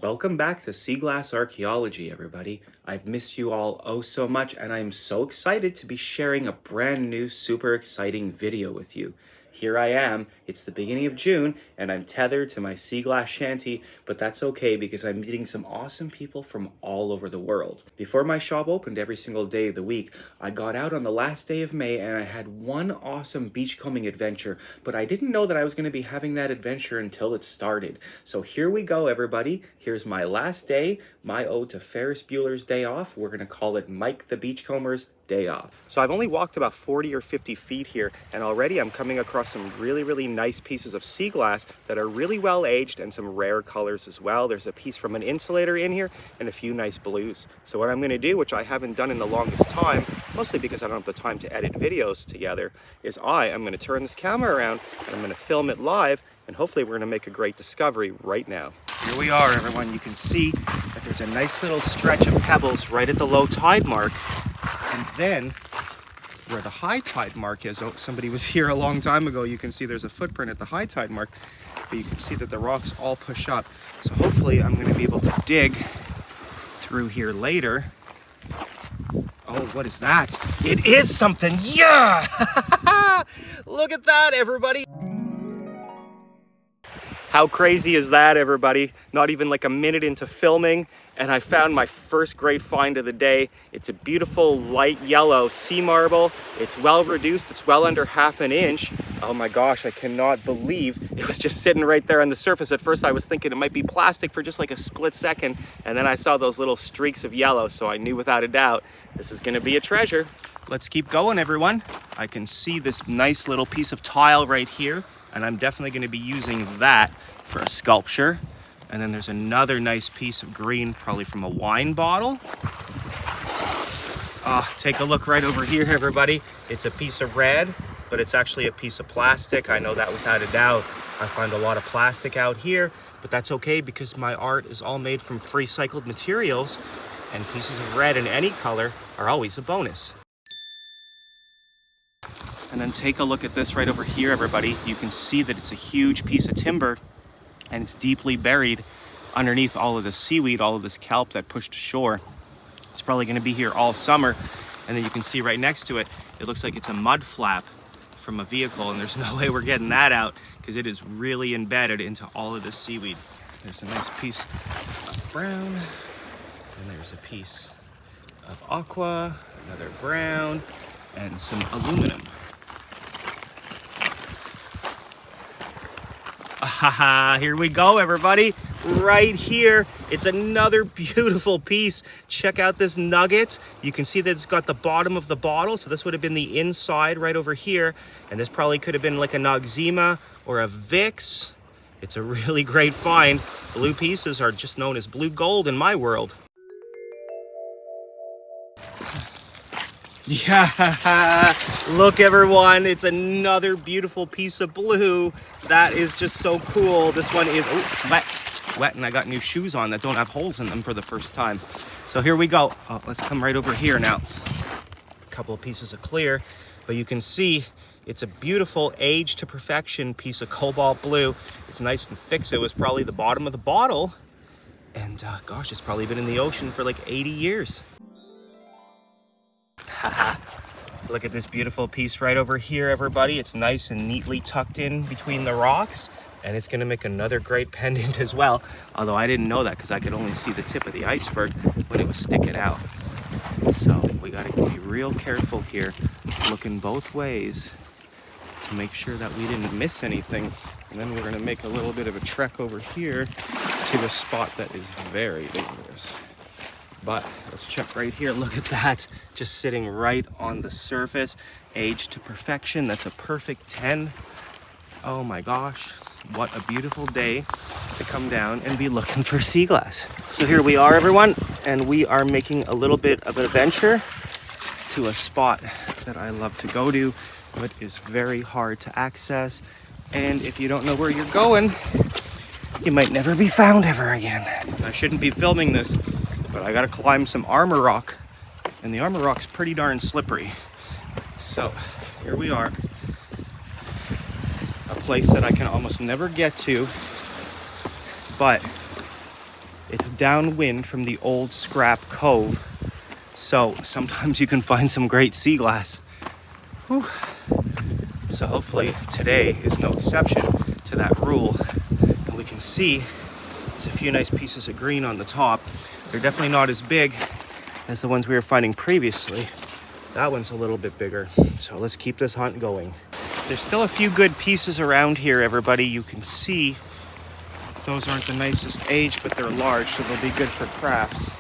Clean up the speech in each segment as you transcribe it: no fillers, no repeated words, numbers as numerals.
Welcome back to Sea Glass Archaeology, everybody. I've missed you all oh so much, and I'm so excited to be sharing a brand new, super exciting video with you. Here I am, it's the beginning of June, and I'm tethered to my sea glass shanty, but that's okay because I'm meeting some awesome people from all over the world. Before my shop opened every single day of the week, I got out on the last day of May and I had one awesome beachcombing adventure, but I didn't know that I was going to be having that adventure until it started. So here we go, everybody. Here's my last day, my ode to Ferris Bueller's Day Off. We're going to call it Mike the Beachcomber's Day Off. So I've only walked about 40 or 50 feet here, and already I'm coming across some really nice pieces of sea glass that are really well aged and some rare colors as well. There's a piece from an insulator in here and a few nice blues. So what I'm going to do, which I haven't done in the longest time, mostly because I don't have the time to edit videos together, is I'm going to turn this camera around and I'm going to film it live, and hopefully we're going to make a great discovery right now. Here we are, everyone. You can see that there's a nice little stretch of pebbles right at the low tide mark. And then where the high tide mark is, oh, somebody was here a long time ago. You can see there's a footprint at the high tide mark, but you can see that the rocks all push up. So hopefully I'm going to be able to dig through here later. Oh, what is that? It is something. Yeah! Look at that, everybody. How crazy is that, everybody? Not even like a minute into filming, and I found my first great find of the day. It's a beautiful light yellow sea marble. It's well reduced, it's well under ½ an inch. Oh my gosh, I cannot believe it was just sitting right there on the surface. At first I was thinking it might be plastic for just like a split second, and then I saw those little streaks of yellow, so I knew without a doubt this is gonna be a treasure. Let's keep going, everyone. I can see this nice little piece of tile right here, and I'm definitely going to be using that for a sculpture. And then there's another nice piece of green, probably from a wine bottle. Take a look right over here, everybody. It's a piece of red, but it's actually a piece of plastic. I know that without a doubt. I find a lot of plastic out here, but that's okay because my art is all made from recycled materials, and pieces of red in any color are always a bonus. And then take a look at this right over here, everybody. You can see that it's a huge piece of timber, and it's deeply buried underneath all of this seaweed, all of this kelp that pushed ashore. It's probably going to be here all summer. And then you can see right next to it, it looks like it's a mud flap from a vehicle, and there's no way we're getting that out because it is really embedded into all of this seaweed. There's a nice piece of brown, and there's a piece of aqua, another brown, and some aluminum. Here we go, everybody. Right here, it's another beautiful piece. Check out this nugget. You can see that it's got the bottom of the bottle, so this would have been the inside right over here, and this probably could have been like a Noxzema or a Vix. It's a really great find. Blue pieces are just known as blue gold in my world. Yeah, look everyone, it's another beautiful piece of blue. That is just so cool. This one is, oh, it's wet, and I got new shoes on that don't have holes in them for the first time. So here we go. Let's come right over here now. A couple of pieces of clear, but you can see it's a beautiful aged to perfection piece of cobalt blue. It's nice and thick, so it was probably the bottom of the bottle. And gosh, it's probably been in the ocean for like 80 years. Look at this beautiful piece right over here, everybody. It's nice and neatly tucked in between the rocks, and it's going to make another great pendant as well. Although I didn't know that because I could only see the tip of the iceberg when it was sticking out. So we got to be real careful here, looking both ways to make sure that we didn't miss anything. And then we're going to make a little bit of a trek over here to a spot that is very dangerous. But let's check right here. Look at that, just sitting right on the surface, aged to perfection. That's a perfect 10. Oh my gosh, what a beautiful day to come down and be looking for sea glass. So here we are, everyone, and we are making a little bit of an adventure to a spot that I love to go to, but is very hard to access. And if you don't know where you're going, you might never be found ever again. I shouldn't be filming this, but I gotta climb some armor rock, and the armor rock's pretty darn slippery. So here we are, a place that I can almost never get to, but It's downwind from the old scrap cove. So sometimes you can find some great sea glass. Whew. So hopefully today is no exception to that rule. And we can see there's a few nice pieces of green on the top. They're definitely not as big as the ones we were finding previously. That one's a little bit bigger. So let's keep this hunt going. There's still a few good pieces around here, everybody. You can see those aren't the nicest age, but they're large, so they'll be good for crafts.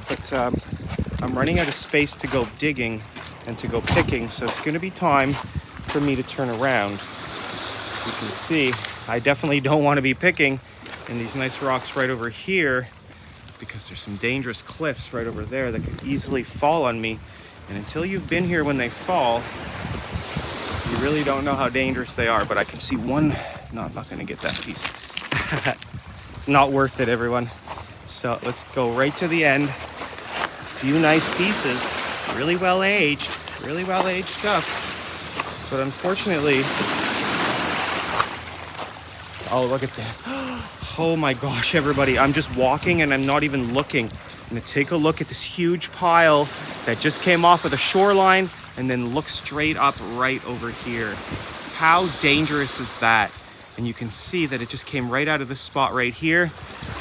But I'm running out of space to go digging and to go picking, so it's gonna be time for me to turn around. You can see, I definitely don't want to be picking in these nice rocks right over here because there's some dangerous cliffs right over there that could easily fall on me. And until you've been here when they fall, you really don't know how dangerous they are. But I can see one. No, I'm not going to get that piece. It's not worth it, everyone. So let's go right to the end. A few nice pieces, really well aged stuff. But unfortunately, oh, look at this. Oh my gosh, everybody. I'm just walking and I'm not even looking. I'm gonna take a look at this huge pile that just came off of the shoreline and then look straight up right over here. How dangerous is that? And you can see that it just came right out of this spot right here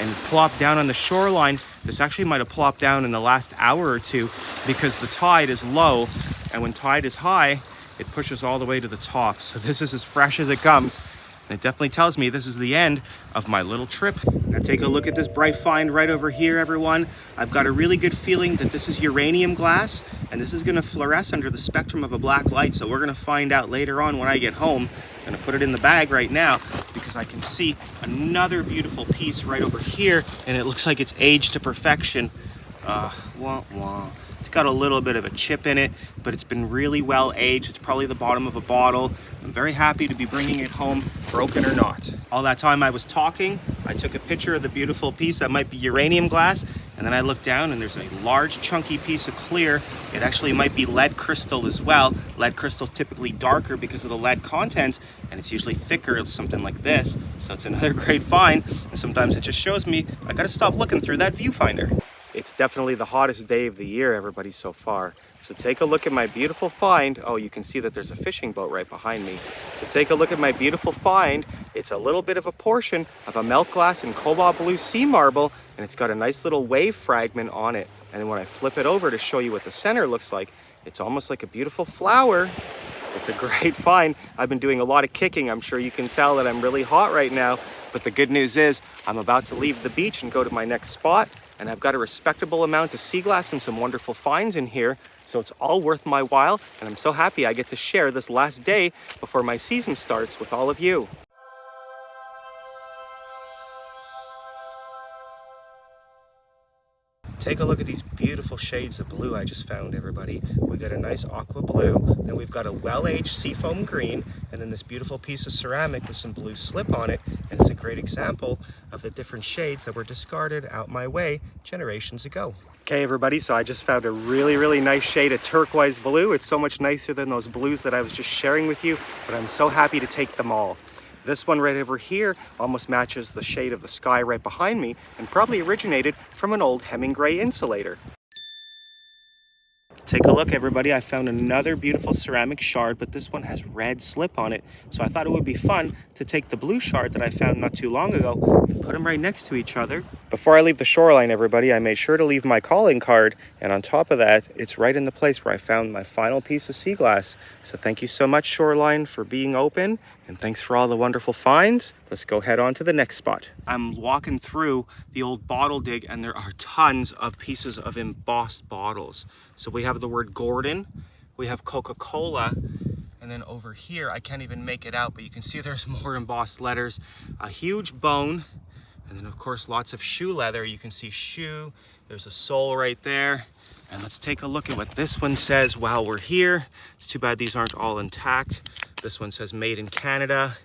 and plopped down on the shoreline. This actually might have plopped down in the last hour or two because the tide is low, and when tide is high, it pushes all the way to the top. So this is as fresh as it comes. And it definitely tells me this is the end of my little trip. Now take a look at this bright find right over here, everyone. I've got a really good feeling that this is uranium glass, and this is gonna fluoresce under the spectrum of a black light. So we're gonna find out later on when I get home. I'm gonna put it in the bag right now because I can see another beautiful piece right over here, and it looks like it's aged to perfection. Wah, wah. It's got a little bit of a chip in it, but it's been really well aged. It's probably the bottom of a bottle. I'm very happy to be bringing it home, broken or not. All that time I was talking, I took a picture of the beautiful piece that might be uranium glass, and then I looked down and there's a large chunky piece of clear. It actually might be lead crystal as well. Lead crystal is typically darker because of the lead content, and it's usually thicker, it's something like this. So it's another great find, and sometimes it just shows me I gotta stop looking through that viewfinder. It's definitely the hottest day of the year, everybody, so far. So take a look at my beautiful find. Oh, you can see that there's a fishing boat right behind me. So take a look at my beautiful find. It's a little bit of a portion of a melt glass and cobalt blue sea marble, and it's got a nice little wave fragment on it. And then when I flip it over to show you what the center looks like, it's almost like a beautiful flower. It's a great find. I've been doing a lot of kicking. I'm sure you can tell that I'm really hot right now. But the good news is I'm about to leave the beach and go to my next spot. And I've got a respectable amount of sea glass and some wonderful finds in here. So it's all worth my while. And I'm so happy I get to share this last day before my season starts with all of you. Take a look at these beautiful shades of blue I just found, everybody. We got a nice aqua blue, then we've got a well-aged seafoam green, and then this beautiful piece of ceramic with some blue slip on it. And it's a great example of the different shades that were discarded out my way generations ago. Okay, everybody, so I just found a really, really nice shade of turquoise blue. It's so much nicer than those blues that I was just sharing with you, but I'm so happy to take them all. This one right over here almost matches the shade of the sky right behind me and probably originated from an old Hemingway insulator. Take a look, everybody. I found another beautiful ceramic shard, but this one has red slip on it. So I thought it would be fun to take the blue shard that I found not too long ago and put them right next to each other. Before I leave the shoreline, everybody, I made sure to leave my calling card. And on top of that, it's right in the place where I found my final piece of sea glass. So thank you so much, shoreline, for being open. And thanks for all the wonderful finds. Let's go head on to the next spot. I'm walking through the old bottle dig, and there are tons of pieces of embossed bottles. So we have the word Gordon, we have Coca-Cola, and then over here, I can't even make it out, but you can see there's more embossed letters, a huge bone, and then of course lots of shoe leather. You can see shoe, there's a sole right there. And let's take a look at what this one says while we're here. It's too bad these aren't all intact. This one says made in Canada.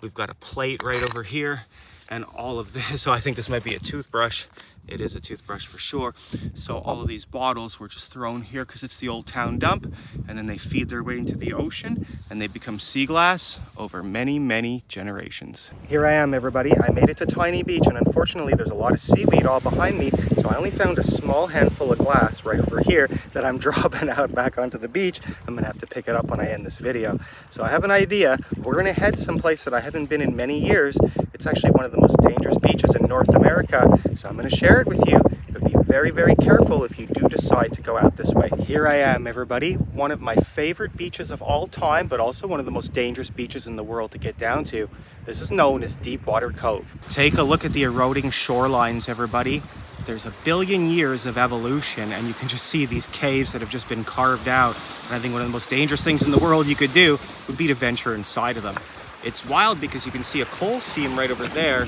We've got a plate right over here. And all of this, so I think this might be a toothbrush. It is a toothbrush for sure. So all of these bottles were just thrown here because it's the old town dump, and then they feed their way into the ocean and they become sea glass over many, many generations. Here I am, everybody. I made it to Tiny Beach, and unfortunately there's a lot of seaweed all behind me, so I only found a small handful of glass right over here that I'm dropping out back onto the beach. I'm gonna have to pick it up when I end this video. So I have an idea. We're gonna head someplace that I haven't been in many years. It's actually one of the most dangerous beaches in North America, so I'm gonna share it with you, but be very, very careful if you do decide to go out this way. Here I am, everybody. One of my favorite beaches of all time, but also one of the most dangerous beaches in the world to get down to. This is known as Deepwater Cove. Take a look at the eroding shorelines, everybody. There's a billion years of evolution, and you can just see these caves that have just been carved out. And I think one of the most dangerous things in the world you could do would be to venture inside of them. It's wild because you can see a coal seam right over there.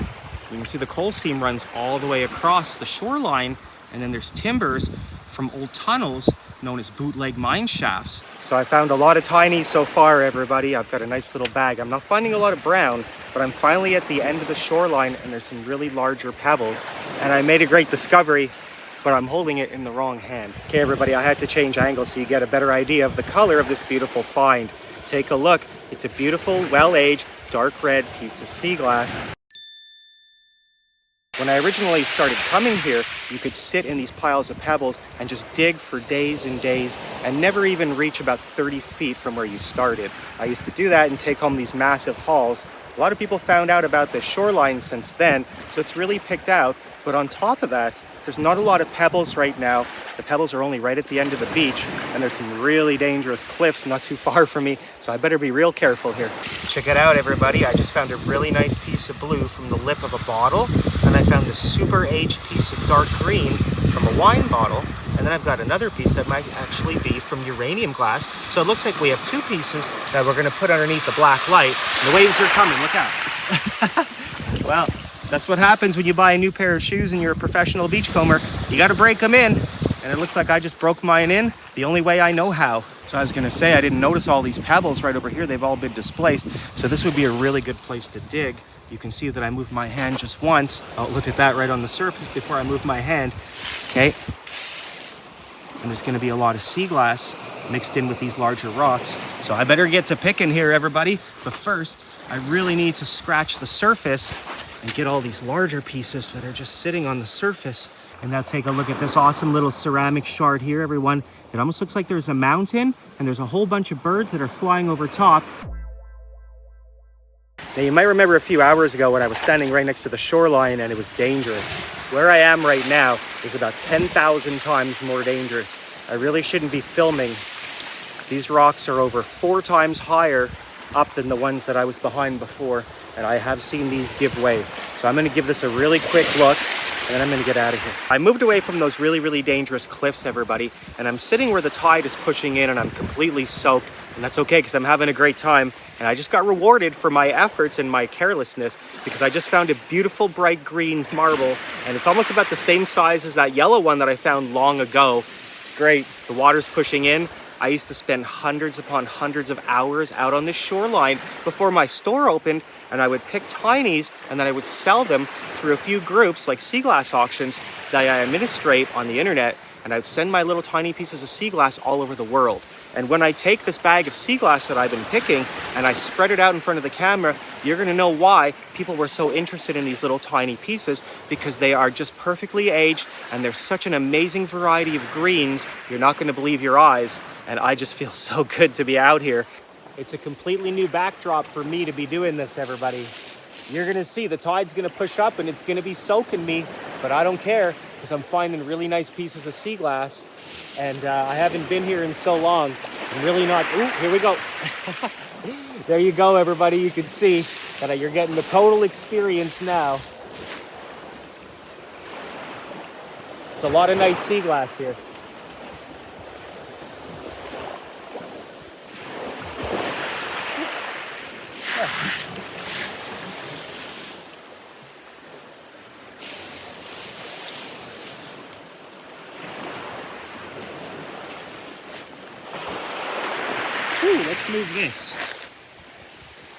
You can see the coal seam runs all the way across the shoreline, and then there's timbers from old tunnels known as bootleg mine shafts. So I found a lot of tinies so far, everybody. I've got a nice little bag. I'm not finding a lot of brown, but I'm finally at the end of the shoreline, and there's some really larger pebbles. And I made a great discovery, but I'm holding it in the wrong hand. Okay, everybody, I had to change angles so you get a better idea of the color of this beautiful find. Take a look. It's a beautiful, well-aged, dark red piece of sea glass. When I originally started coming here, you could sit in these piles of pebbles and just dig for days and days and never even reach about 30 feet from where you started. I used to do that and take home these massive hauls. A lot of people found out about the shoreline since then, so it's really picked out. But on top of that, there's not a lot of pebbles right now. The pebbles are only right at the end of the beach, and there's some really dangerous cliffs not too far from me, so I better be real careful here. Check it out, everybody. I just found a really nice piece of blue from the lip of a bottle, and I found a super aged piece of dark green from a wine bottle, and then I've got another piece that might actually be from uranium glass. So it looks like we have two pieces that we're gonna put underneath the black light. And the waves are coming, look out. Well, that's what happens when you buy a new pair of shoes and you're a professional beachcomber. You gotta break them in. And it looks like I just broke mine in the only way I know how. So I was gonna say, I didn't notice all these pebbles right over here. They've all been displaced. So this would be a really good place to dig. You can see that I moved my hand just once. Oh, look at that right on the surface before I moved my hand. Okay. And there's gonna be a lot of sea glass mixed in with these larger rocks. So I better get to picking here, everybody. But first, I really need to scratch the surface and get all these larger pieces that are just sitting on the surface. And now take a look at this awesome little ceramic shard here, everyone. It almost looks like there's a mountain and there's a whole bunch of birds that are flying over top. Now you might remember a few hours ago when I was standing right next to the shoreline and it was dangerous. Where I am right now is about 10,000 times more dangerous. I really shouldn't be filming. These rocks are over 4 times higher up than the ones that I was behind before, and I have seen these give way. So I'm gonna give this a really quick look, and then I'm gonna get out of here. I moved away from those really, really dangerous cliffs, everybody, and I'm sitting where the tide is pushing in and I'm completely soaked, and that's okay because I'm having a great time. And I just got rewarded for my efforts and my carelessness because I just found a beautiful bright green marble, and it's almost about the same size as that yellow one that I found long ago. It's great. The water's pushing in. I used to spend hundreds upon hundreds of hours out on this shoreline before my store opened, and I would pick tinies and then I would sell them through a few groups like sea glass auctions that I administrate on the internet, and I would send my little tiny pieces of sea glass all over the world. And when I take this bag of sea glass that I've been picking and I spread it out in front of the camera, you're gonna know why people were so interested in these little tiny pieces, because they are just perfectly aged and there's such an amazing variety of greens, you're not gonna believe your eyes. And I just feel so good to be out here. It's a completely new backdrop for me to be doing this, everybody. You're gonna see the tide's gonna push up and it's gonna be soaking me, but I don't care because I'm finding really nice pieces of sea glass. And I haven't been here in so long. I'm really not, ooh, here we go. There you go, everybody. You can see that you're getting the total experience now. It's a lot of nice sea glass here. Ooh, let's move this.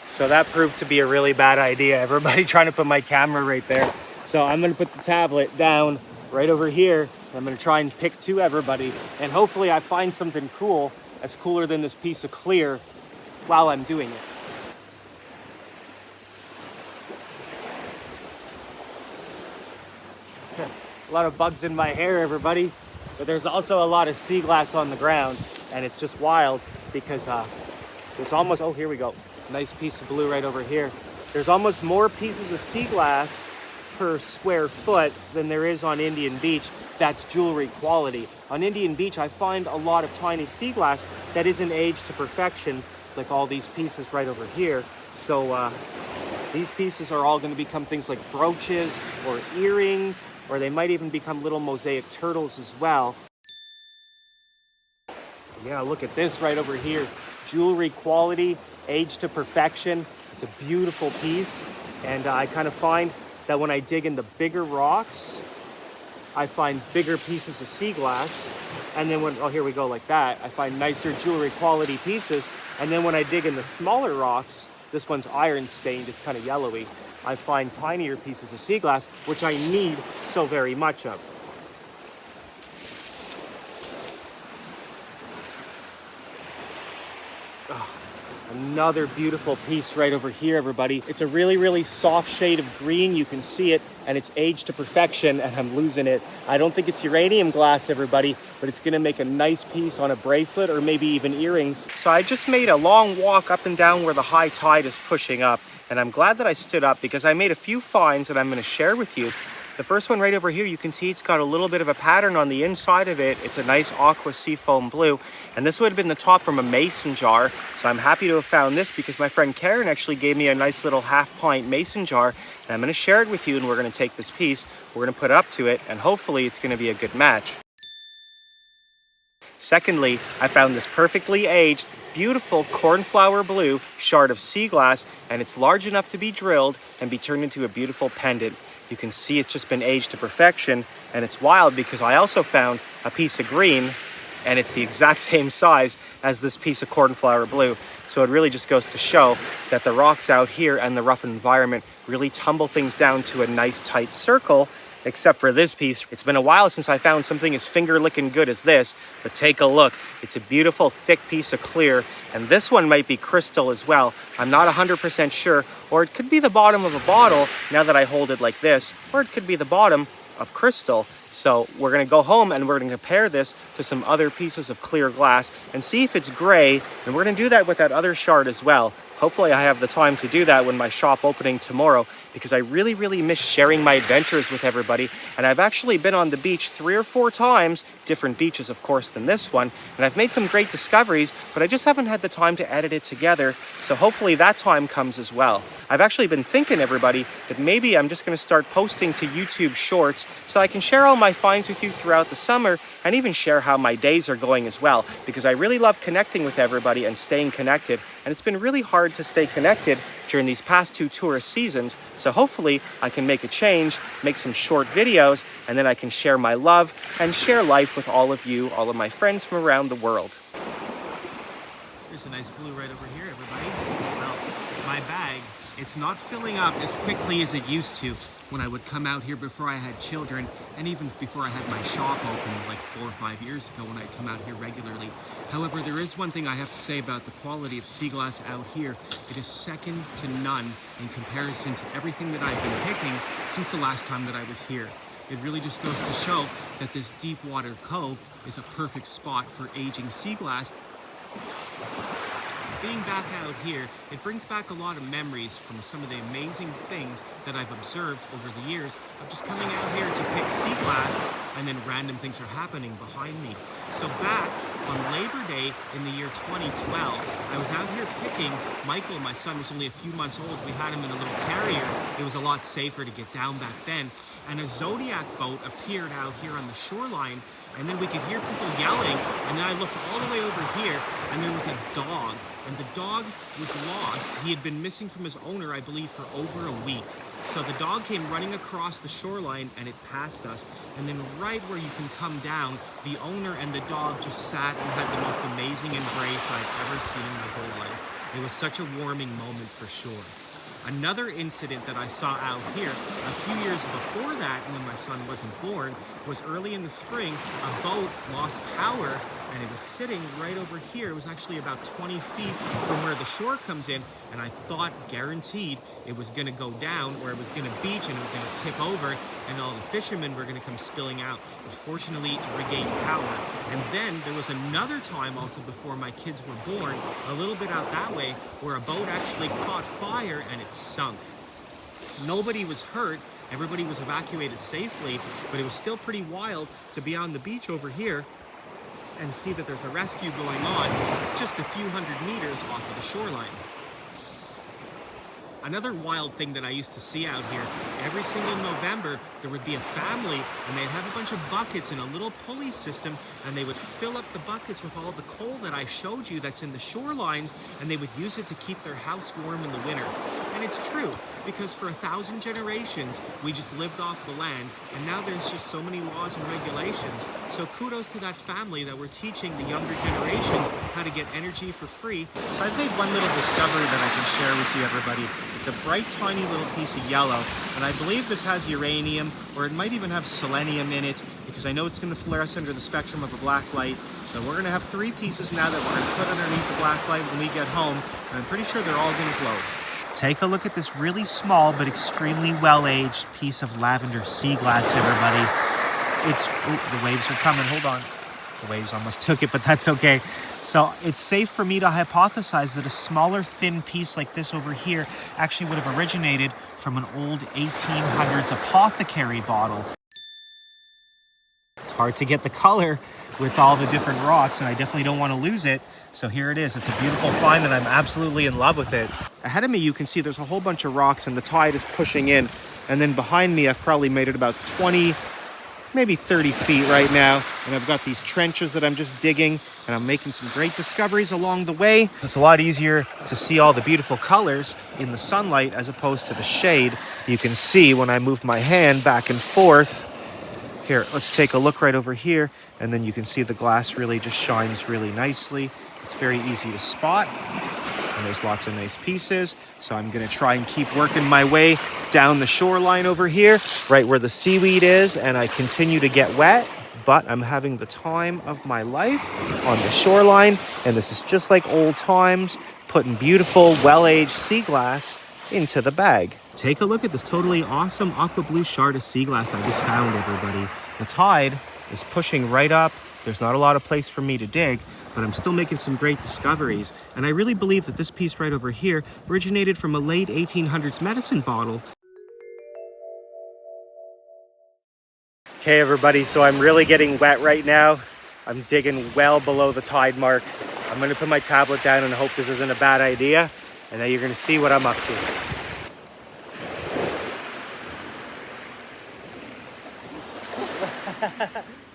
So So that proved to be a really bad idea. Everybody trying to put my camera right there. So I'm gonna put the tablet down right over here. I'm gonna try and pick to everybody, and hopefully I find something cool, that's cooler than this piece of clear while I'm doing it. A lot of bugs in my hair, everybody, but there's also a lot of sea glass on the ground, and it's just wild because there's almost, oh, here we go. Nice piece of blue right over here. There's almost more pieces of sea glass per square foot than there is on Indian Beach. That's jewelry quality. On Indian Beach, I find a lot of tiny sea glass that isn't aged to perfection, like all these pieces right over here. So these pieces are all going to become things like brooches or earrings, or they might even become little mosaic turtles as well. Yeah, look at this right over here. Jewelry quality, aged to perfection. It's a beautiful piece, and I kind of find that when I dig in the bigger rocks, I find bigger pieces of sea glass, and then when, oh, here we go, like that, I find nicer jewelry quality pieces, and then when I dig in the smaller rocks, this one's iron stained, it's kind of yellowy, I find tinier pieces of sea glass, which I need so very much of. Oh, another beautiful piece right over here, everybody. It's a really, really soft shade of green. You can see it, and it's aged to perfection, and I'm losing it. I don't think it's uranium glass, everybody, but it's gonna make a nice piece on a bracelet or maybe even earrings. So I just made a long walk up and down where the high tide is pushing up, and I'm glad that I stood up because I made a few finds that I'm gonna share with you. The first one right over here, you can see it's got a little bit of a pattern on the inside of it. It's a nice aqua seafoam blue, and this would have been the top from a mason jar. So I'm happy to have found this because my friend Karen actually gave me a nice little half-pint mason jar, and I'm gonna share it with you, and we're gonna take this piece, we're gonna put up to it, and hopefully it's gonna be a good match. Secondly, I found this perfectly aged, beautiful cornflower blue shard of sea glass, and it's large enough to be drilled and be turned into a beautiful pendant. You can see it's just been aged to perfection, and it's wild because I also found a piece of green, and it's the exact same size as this piece of cornflower blue. So it really just goes to show that the rocks out here and the rough environment really tumble things down to a nice tight circle, except for this piece. It's been a while since I found something as finger-licking good as this, but take a look. It's a beautiful thick piece of clear, and this one might be crystal as well. I'm not 100% sure, or it could be the bottom of a bottle now that I hold it like this, or it could be the bottom of crystal. So we're gonna go home and we're gonna compare this to some other pieces of clear glass and see if it's gray, and we're gonna do that with that other shard as well. Hopefully I have the time to do that when my shop opening tomorrow, because I really, really miss sharing my adventures with everybody. And I've actually been on the beach 3 or 4 times, different beaches of course than this one, and I've made some great discoveries, but I just haven't had the time to edit it together. So hopefully that time comes as well. I've actually been thinking, everybody, that maybe I'm just gonna start posting to YouTube Shorts so I can share all my finds with you throughout the summer, and even share how my days are going as well, because I really love connecting with everybody and staying connected, and it's been really hard to stay connected during these past 2 tourist seasons. So hopefully I can make a change, make some short videos, and then I can share my love and share life with all of you, all of my friends from around the world. Here's a nice blue right over here, everybody. Well, my bag, it's not filling up as quickly as it used to when I would come out here before I had children, and even before I had my shop open like 4 or 5 years ago when I'd come out here regularly. However, there is one thing I have to say about the quality of sea glass out here. It is second to none in comparison to everything that I've been picking since the last time that I was here. It really just goes to show that this Deepwater Cove is a perfect spot for aging sea glass. Being back out here, it brings back a lot of memories from some of the amazing things that I've observed over the years of just coming out here to pick sea glass, and then random things are happening behind me. So back on Labor Day in the year 2012, I was out here picking. Michael, my son, was only a few months old. We had him in a little carrier. It was a lot safer to get down back then. And a Zodiac boat appeared out here on the shoreline, and then we could hear people yelling, and then I looked all the way over here, and there was a dog, and the dog was lost. He had been missing from his owner, I believe, for over a week. So the dog came running across the shoreline, and it passed us, and then right where you can come down, the owner and the dog just sat and had the most amazing embrace I've ever seen in my whole life. It was such a warming moment for sure. Another incident that I saw out here a few years before that, when my son wasn't born, was early in the spring. A boat lost power and it was sitting right over here. It was actually about 20 feet from where the shore comes in, and I thought guaranteed it was going to go down, or it was going to beach and it was going to tip over and all the fishermen were going to come spilling out. But fortunately it regained power. And then there was another time also before my kids were born, a little bit out that way, where a boat actually caught fire and it sunk. Nobody was hurt, everybody was evacuated safely, but it was still pretty wild to be on the beach over here and see that there's a rescue going on just a few hundred meters off of the shoreline. Another wild thing that I used to see out here, every single November, there would be a family and they'd have a bunch of buckets in a little pulley system, and they would fill up the buckets with all the coal that I showed you that's in the shorelines, and they would use it to keep their house warm in the winter. And it's true, because for 1,000 generations, we just lived off the land, and now there's just so many laws and regulations. So kudos to that family that were teaching the younger generations how to get energy for free. So I've made one little discovery that I can share with you, everybody. It's a bright, tiny little piece of yellow, and I believe this has uranium, or it might even have selenium in it, because I know it's going to fluoresce under the spectrum of a black light. So we're going to have 3 pieces now that we're going to put underneath the black light when we get home, and I'm pretty sure they're all going to glow. Take a look at this really small but extremely well-aged piece of lavender sea glass, everybody. The waves are coming, hold on. The waves almost took it, but that's okay. So it's safe for me to hypothesize that a smaller, thin piece like this over here actually would have originated from an old 1800s apothecary bottle. It's hard to get the color with all the different rocks, and I definitely don't want to lose it. So here it is. It's a beautiful find, and I'm absolutely in love with it. Ahead of me, you can see there's a whole bunch of rocks, and the tide is pushing in. And then behind me, I've probably made it about 20, maybe 30 feet right now. And I've got these trenches that I'm just digging, and I'm making some great discoveries along the way. It's a lot easier to see all the beautiful colors in the sunlight as opposed to the shade. You can see when I move my hand back and forth. Here, let's take a look right over here, and then you can see the glass really just shines really nicely. It's very easy to spot, and there's lots of nice pieces. So I'm going to try and keep working my way down the shoreline over here, right where the seaweed is, and I continue to get wet, but I'm having the time of my life on the shoreline, and this is just like old times, putting beautiful, well-aged sea glass into the bag. Take a look at this totally awesome aqua blue shard of sea glass I just found, everybody. The tide is pushing right up. There's not a lot of place for me to dig, but I'm still making some great discoveries. And I really believe that this piece right over here originated from a late 1800s medicine bottle. Okay, everybody, so I'm really getting wet right now. I'm digging well below the tide mark. I'm gonna put my tablet down and hope this isn't a bad idea. And now you're gonna see what I'm up to.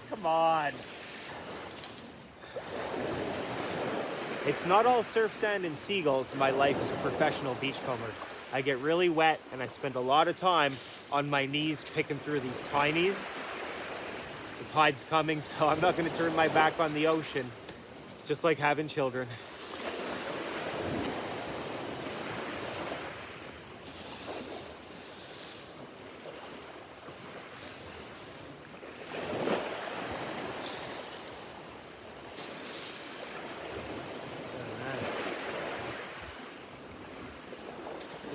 Come on. It's not all surf, sand, and seagulls in my life as a professional beachcomber. I get really wet, and I spend a lot of time on my knees picking through these tinies. The tide's coming, so I'm not going to turn my back on the ocean. It's just like having children.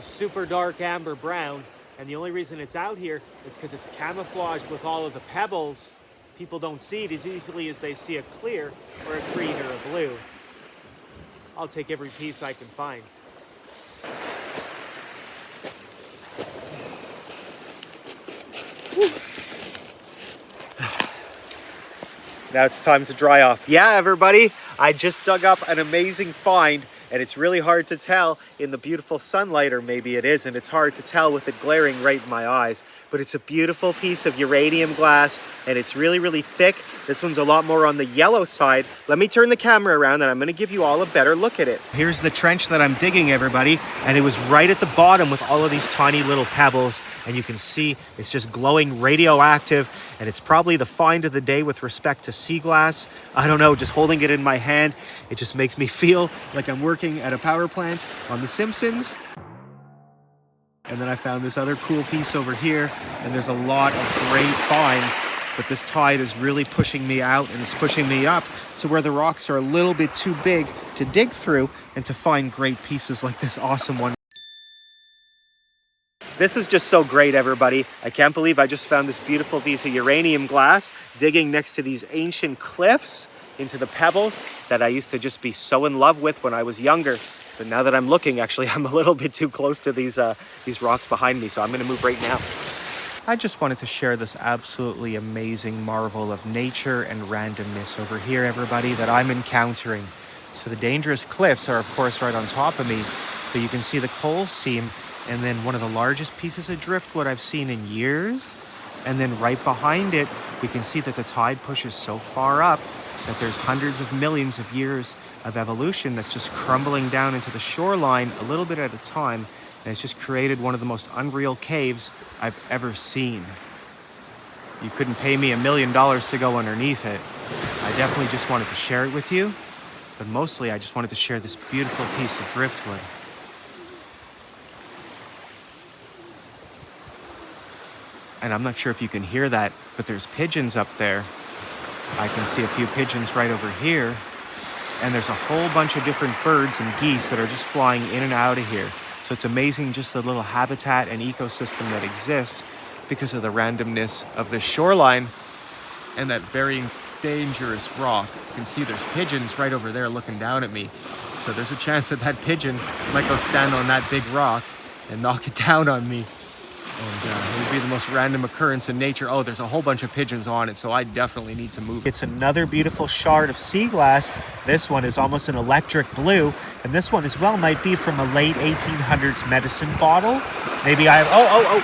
Super dark amber brown, and the only reason it's out here is because it's camouflaged with all of the pebbles. People don't see it as easily as they see a clear or a green or a blue. I'll take every piece I can find. Now it's time to dry off. Yeah, everybody, I just dug up an amazing find, and it's really hard to tell in the beautiful sunlight, or maybe it isn't. It's hard to tell with it glaring right in my eyes, but it's a beautiful piece of uranium glass, and it's really, really thick. This one's a lot more on the yellow side. Let me turn the camera around, and I'm gonna give you all a better look at it. Here's the trench that I'm digging, everybody, and it was right at the bottom with all of these tiny little pebbles, and you can see it's just glowing radioactive, and it's probably the find of the day with respect to sea glass. I don't know, just holding it in my hand, it just makes me feel like I'm working at a power plant on The Simpsons. And then I found this other cool piece over here, and there's a lot of great finds, but this tide is really pushing me out, and it's pushing me up to where the rocks are a little bit too big to dig through and to find great pieces like this awesome one. This is just so great, everybody. I can't believe I just found this beautiful piece of uranium glass digging next to these ancient cliffs into the pebbles that I used to just be so in love with when I was younger. But now that I'm looking, actually, I'm a little bit too close to these rocks behind me, so I'm gonna move right now. I just wanted to share this absolutely amazing marvel of nature and randomness over here, everybody, that I'm encountering. So the dangerous cliffs are, of course, right on top of me, but you can see the coal seam, and then one of the largest pieces of driftwood I've seen in years. And then right behind it, we can see that the tide pushes so far up that there's hundreds of millions of years of evolution that's just crumbling down into the shoreline a little bit at a time. And it's just created one of the most unreal caves I've ever seen. You couldn't pay me $1 million to go underneath it. I definitely just wanted to share it with you, but mostly I just wanted to share this beautiful piece of driftwood. And I'm not sure if you can hear that, but there's pigeons up there. I can see a few pigeons right over here. And there's a whole bunch of different birds and geese that are just flying in and out of here. So it's amazing just the little habitat and ecosystem that exists because of the randomness of the shoreline and that very dangerous rock. You can see there's pigeons right over there looking down at me. So there's a chance that that pigeon might go stand on that big rock and knock it down on me. And it would be the most random occurrence in nature. Oh, there's a whole bunch of pigeons on it, so I definitely need to move. It's another beautiful shard of sea glass. This one is almost an electric blue, and this one as well might be from a late 1800s medicine bottle. Maybe I have,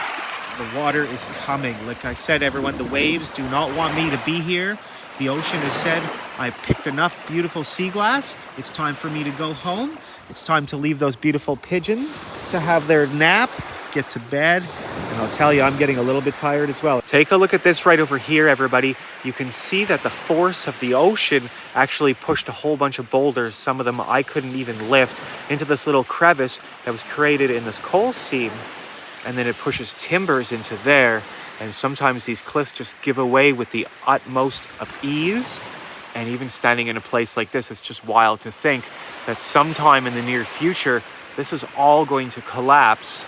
the water is coming. Like I said, everyone, the waves do not want me to be here. The ocean has said, I picked enough beautiful sea glass. It's time for me to go home. It's time to leave those beautiful pigeons to have their nap, get to bed, and I'll tell you, I'm getting a little bit tired as well. Take a look at this right over here, everybody. You can see that the force of the ocean actually pushed a whole bunch of boulders, some of them I couldn't even lift, into this little crevice that was created in this coal seam, and then it pushes timbers into there, and sometimes these cliffs just give away with the utmost of ease. And even standing in a place like this, it's just wild to think that sometime in the near future, this is all going to collapse,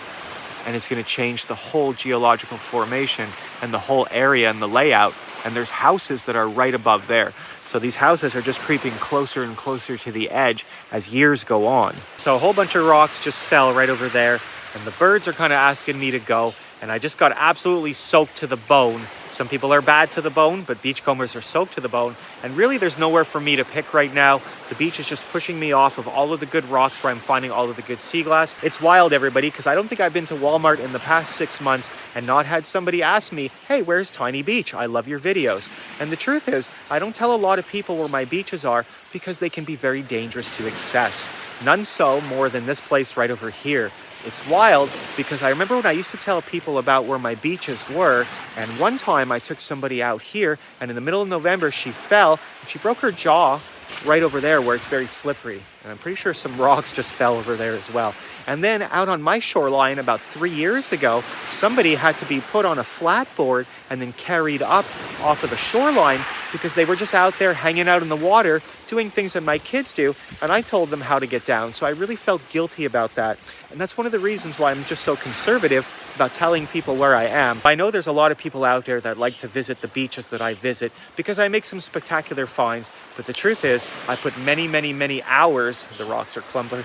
and it's going to change the whole geological formation and the whole area and the layout. And there's houses that are right above there. So these houses are just creeping closer and closer to the edge as years go on. So a whole bunch of rocks just fell right over there, and the birds are kind of asking me to go, and I just got absolutely soaked to the bone. Some people are bad to the bone, but beachcombers are soaked to the bone. And really, there's nowhere for me to pick right now. The beach is just pushing me off of all of the good rocks where I'm finding all of the good sea glass. It's wild, everybody, because I don't think I've been to Walmart in the past 6 months and not had somebody ask me, hey, where's Tiny Beach? I love your videos. And the truth is, I don't tell a lot of people where my beaches are because they can be very dangerous to access. None so more than this place right over here. It's wild because I remember when I used to tell people about where my beaches were, and one time I took somebody out here, and in the middle of November she fell and she broke her jaw right over there where it's very slippery. And I'm pretty sure some rocks just fell over there as well. And then out on my shoreline about 3 years ago, somebody had to be put on a flat board and then carried up off of the shoreline because they were just out there hanging out in the water doing things that my kids do, and I told them how to get down. So I really felt guilty about that. And that's one of the reasons why I'm just so conservative about telling people where I am. I know there's a lot of people out there that like to visit the beaches that I visit because I make some spectacular finds, but the truth is I put many, many, many hours. The rocks are crumbling.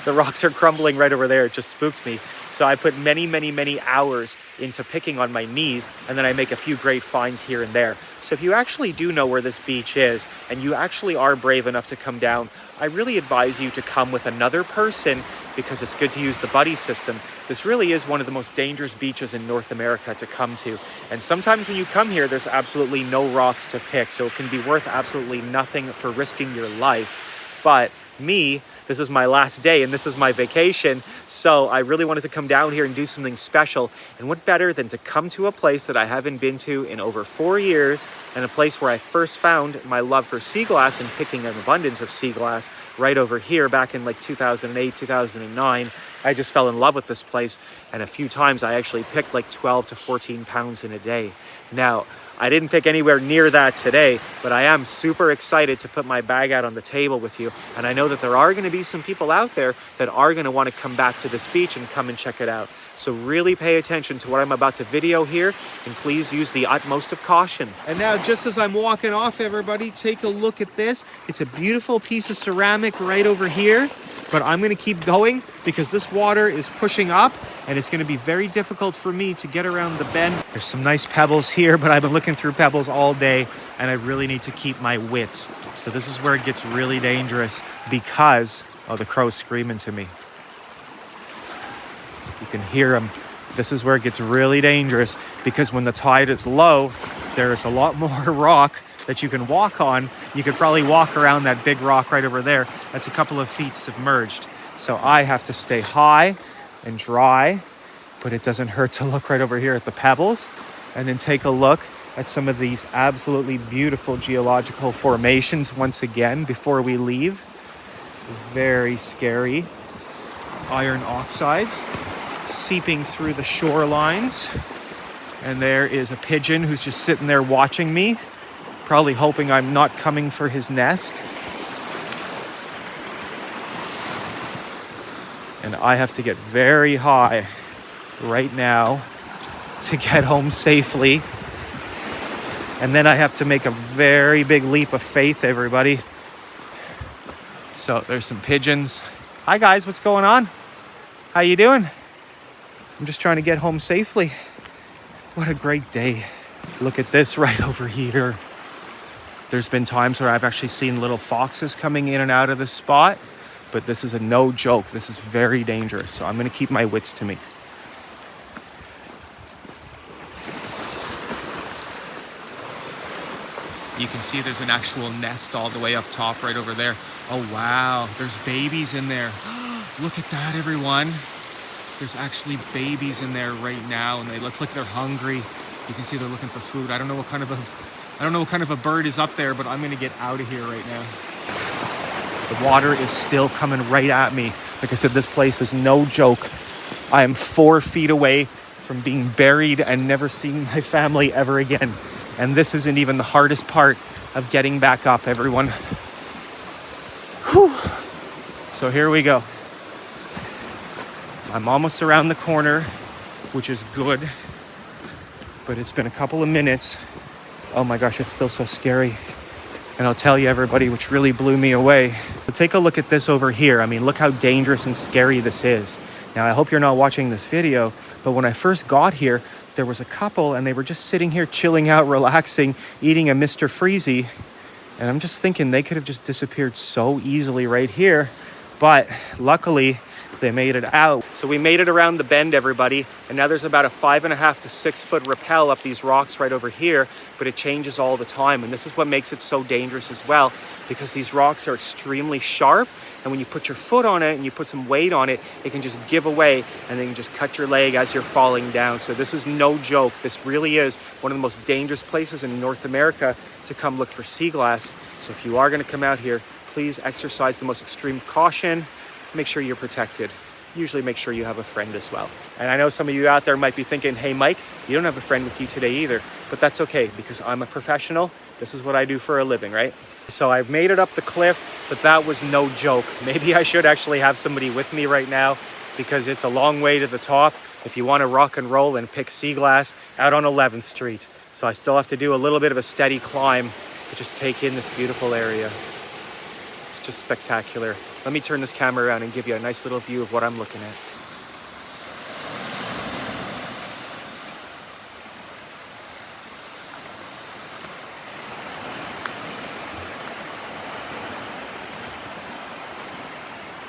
The rocks are crumbling right over there. It just spooked me. So I put many, many, many hours into picking on my knees, and then I make a few great finds here and there. So if you actually do know where this beach is, and you actually are brave enough to come down, I really advise you to come with another person because it's good to use the buddy system. This really is one of the most dangerous beaches in North America to come to. And sometimes when you come here, there's absolutely no rocks to pick, so it can be worth absolutely nothing for risking your life. But me, this is my last day and this is my vacation. So I really wanted to come down here and do something special. And what better than to come to a place that I haven't been to in over 4 years, and a place where I first found my love for sea glass and picking an abundance of sea glass right over here back in like 2008, 2009. I just fell in love with this place, and a few times I actually picked like 12 to 14 pounds in a day. Now, I didn't pick anywhere near that today, but I am super excited to put my bag out on the table with you. And I know that there are going to be some people out there that are going to want to come back to this beach and come and check it out. So really pay attention to what I'm about to video here, and please use the utmost of caution. And now, just as I'm walking off, everybody, take a look at this. It's a beautiful piece of ceramic right over here, but I'm going to keep going because this water is pushing up and it's going to be very difficult for me to get around the bend. There's some nice pebbles here, but I've been looking through pebbles all day and I really need to keep my wits. So this is where it gets really dangerous because, oh, the crow's screaming to me. You can hear him. This is where it gets really dangerous because when the tide is low, there is a lot more rock that you can walk on. You could probably walk around that big rock right over there. That's a couple of feet submerged. So I have to stay high and dry, but it doesn't hurt to look right over here at the pebbles and then take a look at some of these absolutely beautiful geological formations once again before we leave. Very scary. Iron oxides seeping through the shorelines. And there is a pigeon who's just sitting there watching me, probably hoping I'm not coming for his nest. And I have to get very high right now to get home safely. And then I have to make a very big leap of faith, everybody. So there's some pigeons. Hi guys, what's going on? How you doing? I'm just trying to get home safely. What a great day. Look at this right over here. There's been times where I've actually seen little foxes coming in and out of this spot, but this is a no joke. This is very dangerous. So I'm going to keep my wits to me. You can see there's an actual nest all the way up top right over there. Oh, wow. There's babies in there. Look at that, everyone. There's actually babies in there right now, and they look like they're hungry. You can see they're looking for food. I don't know what kind of a bird is up there, but I'm gonna get out of here right now. The water is still coming right at me. Like I said, this place is no joke. I am 4 feet away from being buried and never seeing my family ever again. And this isn't even the hardest part of getting back up, everyone. Whew. So here we go. I'm almost around the corner, which is good, but it's been a couple of minutes. Oh my gosh, it's still so scary. And I'll tell you, everybody, which really blew me away. But take a look at this over here. I mean, look how dangerous and scary this is. Now, I hope you're not watching this video, but when I first got here, there was a couple and they were just sitting here chilling out, relaxing, eating a Mr. Freezy. And I'm just thinking they could have just disappeared so easily right here. But luckily, they made it out. So we made it around the bend, everybody, and now there's about a 5.5 to 6 foot rappel up these rocks right over here, but it changes all the time, and this is what makes it so dangerous as well, because these rocks are extremely sharp, and when you put your foot on it and you put some weight on it, it can just give away and then you just cut your leg as you're falling down. So this is no joke. This really is one of the most dangerous places in North America to come look for sea glass. So if you are going to come out here, please exercise the most extreme caution. Make sure you're protected. Usually make sure you have a friend as well. And I know some of you out there might be thinking, hey Mike, you don't have a friend with you today either, but that's okay because I'm a professional. This is what I do for a living, right? So I've made it up the cliff, but that was no joke. Maybe I should actually have somebody with me right now because it's a long way to the top if you want to rock and roll and pick sea glass out on 11th Street. So I still have to do a little bit of a steady climb to just take in this beautiful area. It's just spectacular. Let me turn this camera around and give you a nice little view of what I'm looking at.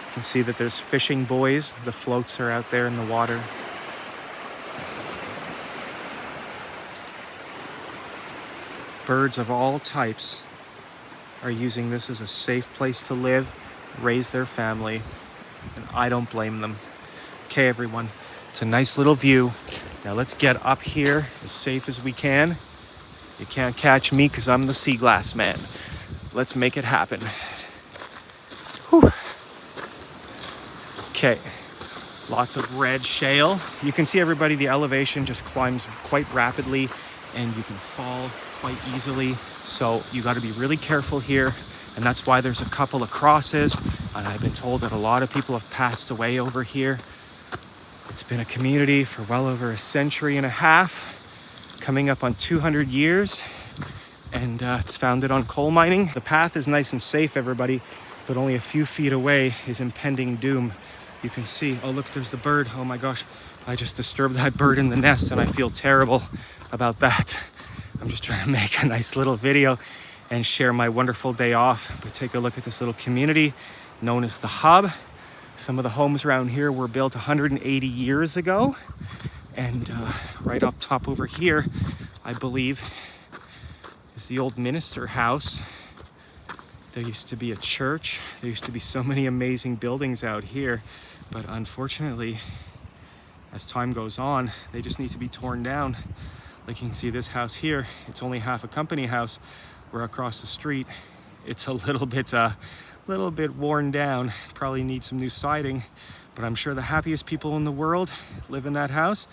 You can see that there's fishing buoys. The floats are out there in the water. Birds of all types are using this as a safe place to live raise their family, and I don't blame them. Okay, everyone, it's a nice little view. Now let's get up here as safe as we can. You can't catch me because I'm the sea glass man. Let's make it happen. Whew. Okay, lots of red shale. You can see, everybody, the elevation just climbs quite rapidly and you can fall quite easily. So you got to be really careful here. And that's why there's a couple of crosses. And I've been told that a lot of people have passed away over here. It's been a community for well over a century and a half, coming up on 200 years. And it's founded on coal mining. The path is nice and safe, everybody, but only a few feet away is impending doom. You can see, oh look, there's the bird. Oh my gosh, I just disturbed that bird in the nest and I feel terrible about that. I'm just trying to make a nice little video and share my wonderful day off. But take a look at this little community known as the Hub. Some of the homes around here were built 180 years ago. And right up top over here, I believe, is the old Minister House. There used to be a church. There used to be so many amazing buildings out here. But unfortunately, as time goes on, they just need to be torn down. Like you can see this house here, it's only half a company house. Where across the street, it's a little bit worn down. Probably needs some new siding, but I'm sure the happiest people in the world live in that house.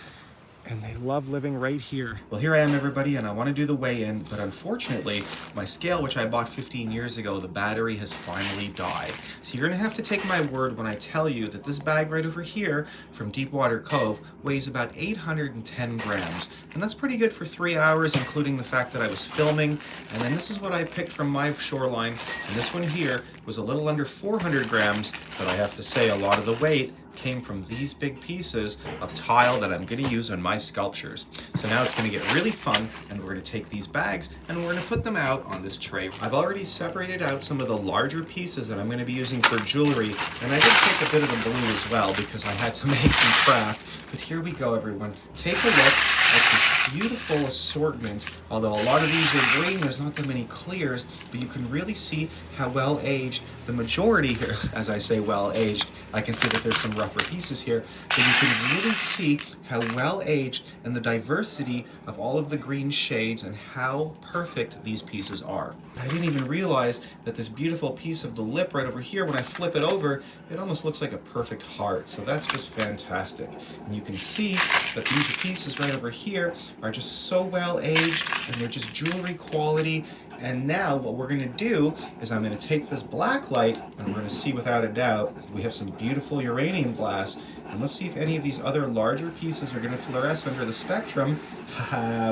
And they love living right here. Well, here I am, everybody, and I want to do the weigh-in, but unfortunately, my scale, which I bought 15 years ago, the battery has finally died. So you're going to have to take my word when I tell you that this bag right over here from Deepwater Cove weighs about 810 grams. And that's pretty good for 3 hours, including the fact that I was filming. And then this is what I picked from my shoreline. And this one here was a little under 400 grams, but I have to say a lot of the weight came from these big pieces of tile that I'm going to use on my sculptures. So now it's going to get really fun, and we're going to take these bags and we're going to put them out on this tray. I've already separated out some of the larger pieces that I'm going to be using for jewelry, and I did take a bit of the blue as well because I had to make some craft. But here we go, everyone. Take a look at this beautiful assortment. Although a lot of these are green, there's not that many clears, but you can really see how well aged the majority here, as I say well aged, I can see that there's some rougher pieces here, but you can really see how well aged and the diversity of all of the green shades and how perfect these pieces are. I didn't even realize that this beautiful piece of the lip right over here, when I flip it over, it almost looks like a perfect heart. So that's just fantastic. And you can see that these pieces right over here are just so well aged and they're just jewelry quality. And now what we're going to do is I'm going to take this black light and we're going to see without a doubt we have some beautiful uranium glass. And let's see if any of these other larger pieces are going to fluoresce under the spectrum.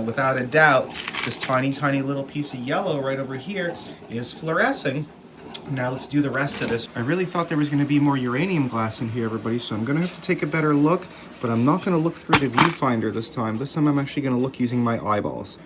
Without a doubt, this tiny, tiny little piece of yellow right over here is fluorescing. Now let's do the rest of this. I really thought there was going to be more uranium glass in here, everybody, so I'm going to have to take a better look, but I'm not going to look through the viewfinder this time. This time I'm actually going to look using my eyeballs.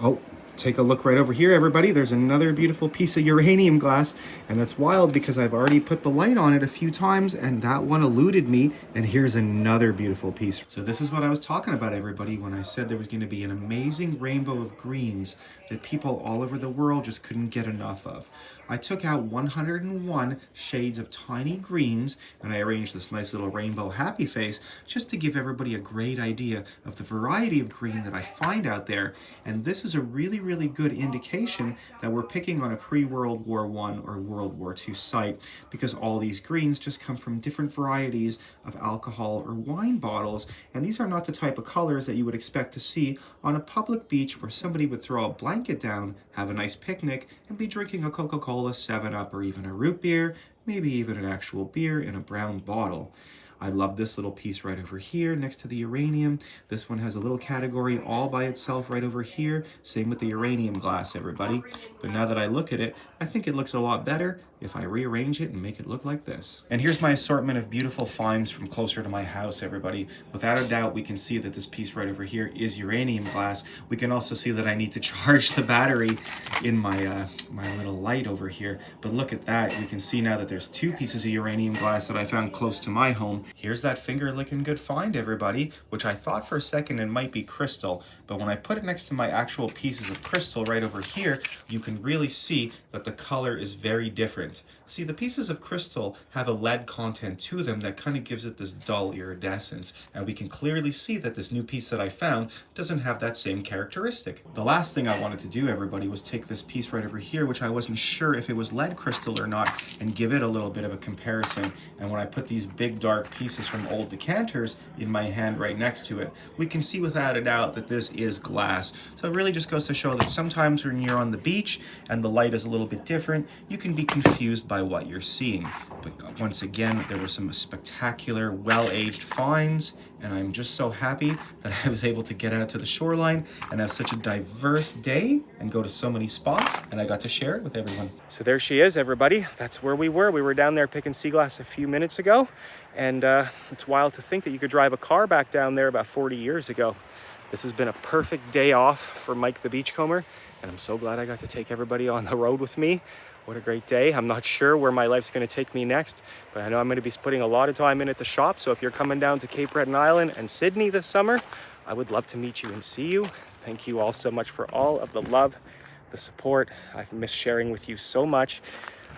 Oh. Take a look right over here, everybody. There's another beautiful piece of uranium glass, and that's wild because I've already put the light on it a few times and that one eluded me, and here's another beautiful piece. So this is what I was talking about, everybody, when I said there was going to be an amazing rainbow of greens that people all over the world just couldn't get enough of. I took out 101 shades of tiny greens and I arranged this nice little rainbow happy face just to give everybody a great idea of the variety of green that I find out there. And this is a really, really good indication that we're picking on a pre-World War I or World War II site, because all these greens just come from different varieties of alcohol or wine bottles. And these are not the type of colors that you would expect to see on a public beach where somebody would throw a blanket down, have a nice picnic, and be drinking a Coca-Cola, 7-Up, or even a root beer, maybe even an actual beer in a brown bottle. I love this little piece right over here next to the uranium. This one has a little category all by itself right over here. Same with the uranium glass, everybody. But now that I look at it, I think it looks a lot better if I rearrange it and make it look like this. And here's my assortment of beautiful finds from closer to my house, everybody. Without a doubt, we can see that this piece right over here is uranium glass. We can also see that I need to charge the battery in my my little light over here. But look at that. You can see now that there's 2 pieces of uranium glass that I found close to my home. Here's that finger licking good find, everybody, which I thought for a second it might be crystal. But when I put it next to my actual pieces of crystal right over here, you can really see that the color is very different. See, the pieces of crystal have a lead content to them that kind of gives it this dull iridescence. And we can clearly see that this new piece that I found doesn't have that same characteristic. The last thing I wanted to do, everybody, was take this piece right over here, which I wasn't sure if it was lead crystal or not, and give it a little bit of a comparison. And when I put these big dark pieces from old decanters in my hand right next to it, we can see without a doubt that this is glass. So it really just goes to show that sometimes when you're on the beach and the light is a little bit different, you can be confused by what you're seeing. But once again, there were some spectacular, well-aged finds, and I'm just so happy that I was able to get out to the shoreline and have such a diverse day and go to so many spots, and I got to share it with everyone. So there she is, everybody. That's where we were. We were down there picking sea glass a few minutes ago, and it's wild to think that you could drive a car back down there about 40 years ago. This has been a perfect day off for Mike the Beachcomber, and I'm so glad I got to take everybody on the road with me. What a great day. I'm not sure where my life's going to take me next, but I know I'm going to be putting a lot of time in at the shop. So if you're coming down to Cape Breton Island and Sydney this summer, I would love to meet you and see you. Thank you all so much for all of the love, the support. I've missed sharing with you so much.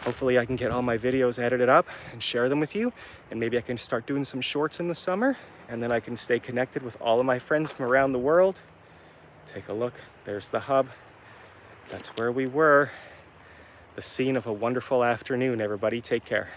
Hopefully I can get all my videos edited up and share them with you, and maybe I can start doing some shorts in the summer, and then I can stay connected with all of my friends from around the world. Take a look. There's the hub. That's where we were. The scene of a wonderful afternoon, everybody. Take care.